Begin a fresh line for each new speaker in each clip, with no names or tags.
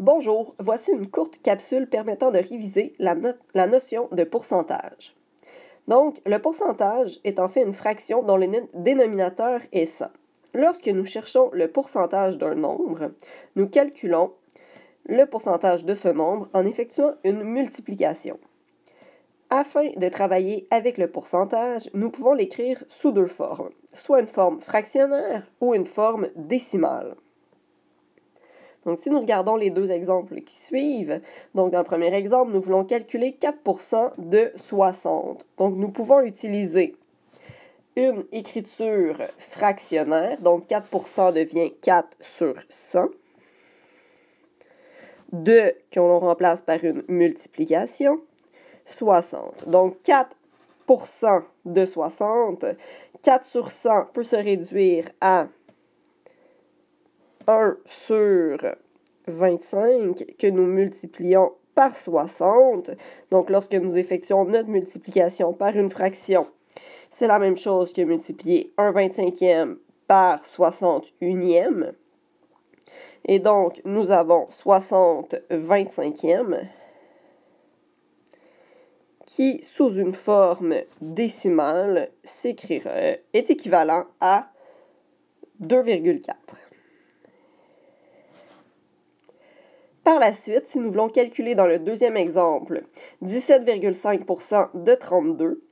Bonjour, voici une courte capsule permettant de réviser la notion de pourcentage. Donc, le pourcentage est en fait une fraction dont le dénominateur est 100. Lorsque nous cherchons le pourcentage d'un nombre, nous calculons le pourcentage de ce nombre en effectuant une multiplication. Afin de travailler avec le pourcentage, nous pouvons l'écrire sous deux formes, soit une forme fractionnaire ou une forme décimale. Donc, si nous regardons les deux exemples qui suivent, donc dans le premier exemple, nous voulons calculer 4% de 60. Donc, nous pouvons utiliser une écriture fractionnaire, donc 4% devient 4 sur 100. 2 qu'on remplace par une multiplication, 60. Donc, 4% de 60, 4 sur 100 peut se réduire à 1 sur 25 que nous multiplions par 60. Donc, lorsque nous effectuons notre multiplication par une fraction, c'est la même chose que multiplier 1 25e par 61e. Et donc, nous avons 60 25e qui, sous une forme décimale, est équivalent à 2,4. Par la suite, si nous voulons calculer dans le deuxième exemple 17,5% de 32,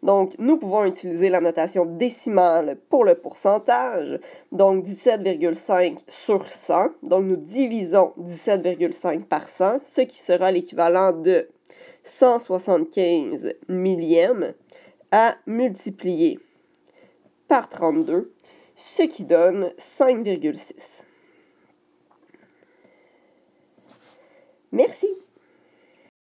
donc nous pouvons utiliser la notation décimale pour le pourcentage, donc 17,5 sur 100, donc nous divisons 17,5 par 100, ce qui sera l'équivalent de 175 millièmes à multiplier par 32, ce qui donne 5,6. Merci.